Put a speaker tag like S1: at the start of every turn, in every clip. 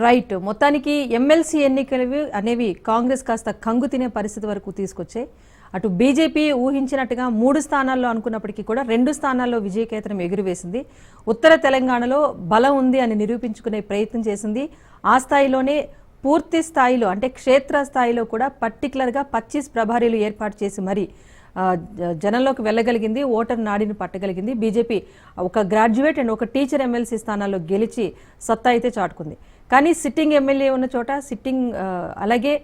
S1: Right. మొత్తానికి MLC ఎన్నికలు అనేవి కాంగ్రెస్ కాస్త కంగు తినే పరిస్థితి వరకు తీసుకొచ్చాయి. అటు బీజేపీ ఊహించినట్టుగా 3 స్థానాల్లో అనుకున్నప్పటికీ కూడా 2 స్థానాల్లో విజయకేతనం ఎగురవేసింది. ఉత్తర తెలంగాణలో బలం ఉంది అని నిరూపించుకునే ప్రయత్నం చేసింది. ఆ స్థాయిలోనే పూర్తి స్థాయిలో అంటే క్షేత్ర స్థాయిలో కూడా పర్టికులర్గా 25 ప్రభారీలు ఏర్పాటు చేసి మరి జనంలోకి వెళ్ళగలిగింది, ఓటర్ నాడిని పట్టగలిగింది. బీజేపీ ఒక గ్రాడ్యుయేట్ అండ్ ఒక టీచర్ ఎమ్మెల్సీ స్థానాల్లో గెలిచి సత్తా అయితే చాటుకుంది. కానీ సిట్టింగ్ ఎమ్మెల్యే ఉన్న చోట అలాగే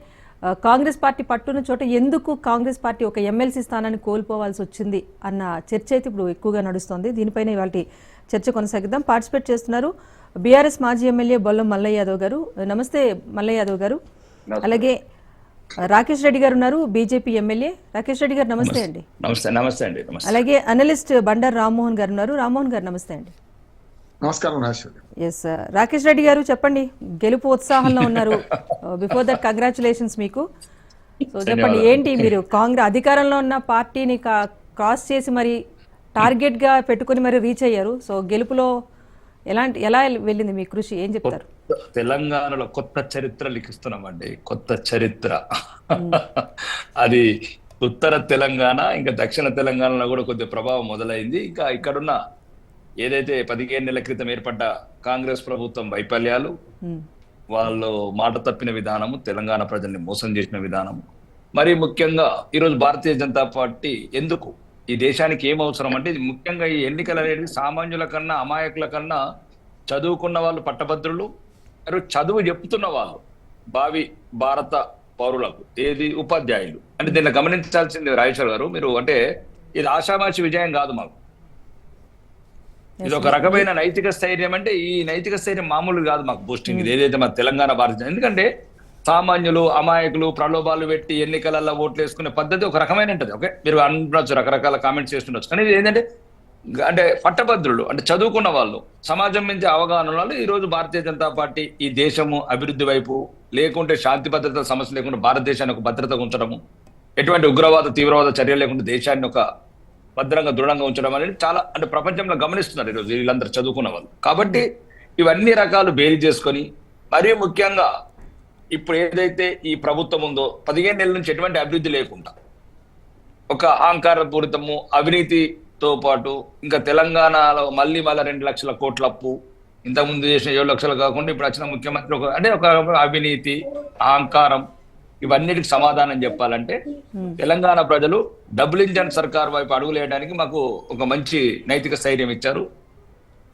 S1: కాంగ్రెస్ పార్టీ పట్టున్న చోట ఎందుకు కాంగ్రెస్ పార్టీ ఒక ఎమ్మెల్సీ స్థానాన్ని కోల్పోవాల్సి వచ్చింది అన్న చర్చ అయితే ఇప్పుడు ఎక్కువగా నడుస్తోంది. దీనిపైన ఇవాళ చర్చ కొనసాగిద్దాం. పార్టిసిపేట్ చేస్తున్నారు బీఆర్ఎస్ మాజీ ఎమ్మెల్యే బొల్లం మల్లయ్య యాదవ్ గారు. నమస్తే మల్లయ్య యాదవ్ గారు. అలాగే రాకేష్ రెడ్డి గారు ఉన్నారు, బీజేపీ ఎమ్మెల్యే. రాకేష్ రెడ్డి గారు నమస్తే అండి.
S2: నమస్తే అండి.
S1: అలాగే అనలిస్ట్ బండారు రామ్మోహన్ గారు ఉన్నారు. రామ్మోహన్ గారు నమస్తే అండి.
S3: నమస్కారం.
S1: ఎస్ రాకేష్ రెడ్డి గారు చెప్పండి, గెలుపు ఉత్సాహంలో ఉన్నారు. బిఫోర్ దట్ కంగ్రాచులేషన్స్ మీకు. సో చెప్పండి, ఏంటి మీరు కాంగ్రెస్ అధికారంలో ఉన్న పార్టీని క్రాస్ చేసి మరి టార్గెట్ గా పెట్టుకుని మరి రీచ్ అయ్యారు. సో గెలుపులో ఎలా వెళ్ళింది మీ కృషి, ఏం చెప్తారు?
S2: తెలంగాణలో కొత్త చరిత్ర లిఖిస్తున్నామండి, కొత్త చరిత్ర. అది ఉత్తర తెలంగాణ ఇంకా దక్షిణ తెలంగాణలో కూడా కొద్దిగా ప్రభావం మొదలైంది. ఇంకా ఇక్కడున్న ఏదైతే 15 నెలల క్రితం ఏర్పడ్డ కాంగ్రెస్ ప్రభుత్వం వైఫల్యాలు, వాళ్ళు మాట తప్పిన విధానము, తెలంగాణ ప్రజల్ని మోసం చేసిన విధానము, మరి ముఖ్యంగా ఈరోజు భారతీయ జనతా పార్టీ ఎందుకు ఈ దేశానికి ఏం అవసరం అంటే, ఇది ముఖ్యంగా ఈ ఎన్నికలు అనేది సామాన్యుల కన్నా అమాయకుల కన్నా చదువుకున్న వాళ్ళు పట్టభద్రులు, మరి చదువు చెప్తున్న వాళ్ళు భావి భారత పౌరులకు, ఏది ఉపాధ్యాయులు. అంటే దీన్ని గమనించాల్సింది రాజేశ్వర్ గారు మీరు, అంటే ఇది ఆషామాషి విజయం కాదు మాకు. ఇది ఒక రకమైన నైతిక స్థైర్యం. అంటే ఈ నైతిక స్థైర్యం మామూలు కాదు మాకు బూస్టింగ్. ఇది ఏదైతే మన తెలంగాణ భారత, ఎందుకంటే సామాన్యులు అమాయకులు ప్రలోభాలు పెట్టి ఎన్నికలలో ఓట్లు వేసుకునే పద్ధతి ఒక రకమైన ఉంటుంది. ఓకే, మీరు అనొచ్చు, రకరకాల కామెంట్స్ చేస్తుండొచ్చు. కానీ ఇది ఏంటంటే అంటే పట్టభద్రులు, అంటే చదువుకున్న వాళ్ళు, సమాజం మీద అవగాహన వాళ్ళు ఈ రోజు భారతీయ జనతా పార్టీ ఈ దేశము అభివృద్ధి వైపు, లేకుంటే శాంతి భద్రత సమస్య లేకుండా భారతదేశాన్ని ఒక భద్రతగా ఉంచడము, ఎటువంటి ఉగ్రవాద తీవ్రవాద చర్యలు లేకుండా దేశాన్ని ఒక భద్రంగా దృఢంగా ఉంచడం అనేది చాలా అంటే ప్రపంచంలో గమనిస్తున్నారు ఈరోజు వీళ్ళందరూ చదువుకున్న వాళ్ళు. కాబట్టి ఇవన్నీ రకాలు బేరీ చేసుకొని, మరీ ముఖ్యంగా ఇప్పుడు ఏదైతే ఈ ప్రభుత్వం ఉందో 15 నెలల నుంచి ఎటువంటి అభివృద్ధి లేకుండా ఒక అహంకారపూరితము, అవినీతితో పాటు ఇంకా తెలంగాణలో మళ్ళీ 2 లక్షల కోట్ల అప్పు, ఇంతకుముందు చేసిన 7 లక్షలు కాకుండా ఇప్పుడు వచ్చిన ముఖ్యమంత్రి ఒక అవినీతి, అహంకారం, ఇవన్నిటికి సమాధానం చెప్పాలంటే తెలంగాణ ప్రజలు డబుల్ ఇంజన్ సర్కార్ వైపు అడుగులేయడానికి మాకు ఒక మంచి నైతిక స్థైర్యం ఇచ్చారు.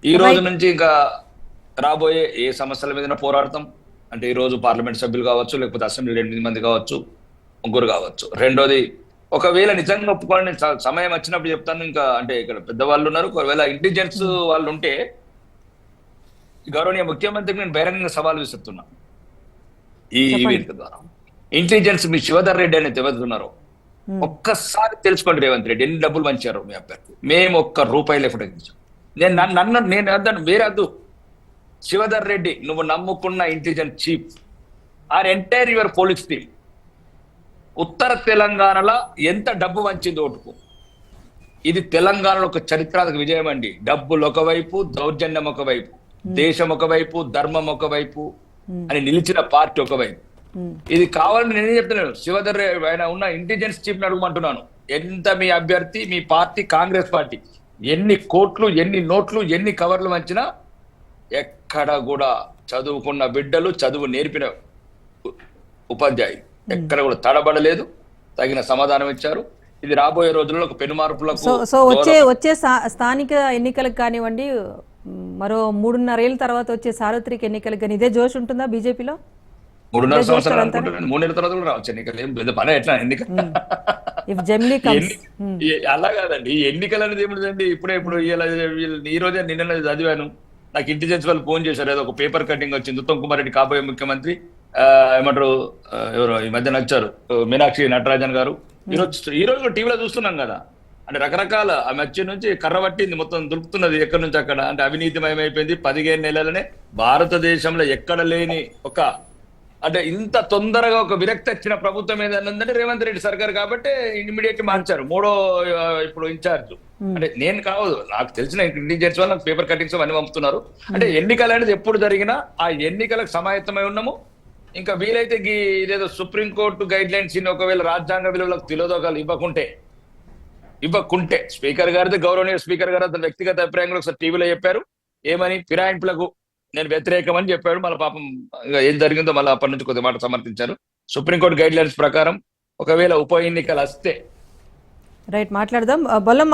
S2: ఈ రోజు నుంచి ఇంకా రాబోయే ఏ సమస్యల మీద పోరాడతాం అంటే, ఈ రోజు పార్లమెంట్ సభ్యులు కావచ్చు, లేకపోతే అసెంబ్లీలో 8 మంది కావచ్చు, 3 కావచ్చు. రెండోది, ఒకవేళ నిజంగా ఒప్పుకోండి, సమయం వచ్చినప్పుడు చెప్తాను. ఇంకా అంటే ఇక్కడ పెద్దవాళ్ళు ఉన్నారు, ఒకవేళ ఇంటెలిజెన్స్ వాళ్ళు ఉంటే గౌరవనీయ ముఖ్యమంత్రికి నేను బహిరంగంగా సవాల్ విసురుతున్నా ఈ వేదిక ద్వారా. ఇంటెలిజెన్స్ మీ శివధర్ రెడ్డి అనేది ఎవరున్నారో ఒక్కసారి తెలుసుకోండి. రేవంత్ రెడ్డి ఎన్ని డబ్బులు పంచారు మీ అభ్యర్థి. మేము ₹1 లేకుండా నేను అద్దాను, వేరే అద్దు. శివధర్ రెడ్డి, నువ్వు నమ్ముకున్న intelligence chief or entire your police team ఉత్తర తెలంగాణలో ఎంత డబ్బు వంచింది ఓటుకు. ఇది తెలంగాణలో ఒక చరిత్రాత్మక విజయం అండి. డబ్బులు ఒకవైపు, దౌర్జన్యం ఒకవైపు, దేశం ఒకవైపు, ధర్మం ఒకవైపు అని నిలిచిన పార్టీ ఒకవైపు. ఇది కావాలని నేనే చెప్తున్నాను. శివధర్ ఆయన ఉన్న ఇంటెలిజెన్స్ చీఫ్ అడుగుమంటున్నాను, ఎంత మీ అభ్యర్థి, మీ పార్టీ కాంగ్రెస్ పార్టీ ఎన్ని కోట్లు, ఎన్ని నోట్లు, ఎన్ని కవర్లు వంచినా ఎక్కడ కూడా చదువుకున్న బిడ్డలు, చదువు నేర్పిన ఉపాధ్యాయులు ఎక్కడ కూడా తడబడలేదు, తగిన సమాధానం ఇచ్చారు. ఇది రాబోయే రోజుల్లో ఒక పెనుమార్పులకు.
S1: సో వచ్చే స్థానిక ఎన్నికలకు కానివ్వండి, మరో 3.5 ఏళ్ళ తర్వాత వచ్చే సార్వత్రిక ఎన్నికలకు కానీ ఇదే జోష్ ఉంటుందా బీజేపీలో?
S2: 3.5 సంవత్సరాలు అనుకుంటున్నాను. 3 నెలల తర్వాత కూడా రావచ్చు ఎన్నికలు. ఏం పెద్ద పని ఎట్లా ఎన్నిక అలా కాదండి. ఈ ఎన్నికలు అనేది ఏమిటండి, ఇప్పుడు ఈ రోజే నిన్న చదివాను, నాకు ఇంటెలిజెన్స్ వాళ్ళు ఫోన్ చేశారు, ఏదో ఒక పేపర్ కటింగ్ వచ్చింది. ఉత్తమ్ కుమార్ రెడ్డి కాబోయే ముఖ్యమంత్రి, ఏమంటారు ఎవరు ఈ మధ్యన వచ్చారు, మీనాక్షి నటరాజన్ గారు. ఈ రోజు టీవీలో చూస్తున్నాం కదా, అంటే రకరకాల ఆ మధ్య నుంచి కర్ర పట్టింది, మొత్తం దులుపుతున్నది ఎక్కడి నుంచి అక్కడ. అంటే అవినీతిమయం అయిపోయింది. 15 నెలలనే భారతదేశంలో ఎక్కడ లేని ఒక అంటే ఇంత తొందరగా ఒక విరక్తి వచ్చిన ప్రభుత్వం ఏదైనా ఉందంటే రేవంత్ రెడ్డి సర్కార్ కాబట్టి ఇమీడియట్ మార్చారు మూడో ఇప్పుడు ఇన్ఛార్జ్. అంటే నేను కావదు, నాకు తెలిసిన ఇంటెలిజెన్స్ వాళ్ళు నాకు పేపర్ కటింగ్స్ అన్ని పంపుతున్నారు. అంటే ఎన్నికలు అనేది ఎప్పుడు జరిగినా ఆ ఎన్నికలకు సమాయత్తమై ఉన్నాము. ఇంకా వీలైతే ఇదేదో సుప్రీంకోర్టు గైడ్ లైన్స్ ఒకవేళ రాజ్యాంగ విలువలకు తిలోదకాలు ఇవ్వకుంటే స్పీకర్ గారిది, గౌరవనీయ స్పీకర్ గారు అతని వ్యక్తిగత అభిప్రాయంలో ఒకసారి టీవీలో చెప్పారు. ఏమని, ఫిరాయింపులకు నేను వ్యతిరేకం అని చెప్పాడు. మళ్ళీ పాపం ఏం జరిగిందో మళ్ళీ అప్పటి నుంచి కొద్ది మాట సమర్థించారు. సుప్రీంకోర్టు గైడ్ లైన్స్ ప్రకారం ఒకవేళ ఉప ఎన్నికలు వస్తే
S1: రైట్ మాట్లాడదాం. బొల్లం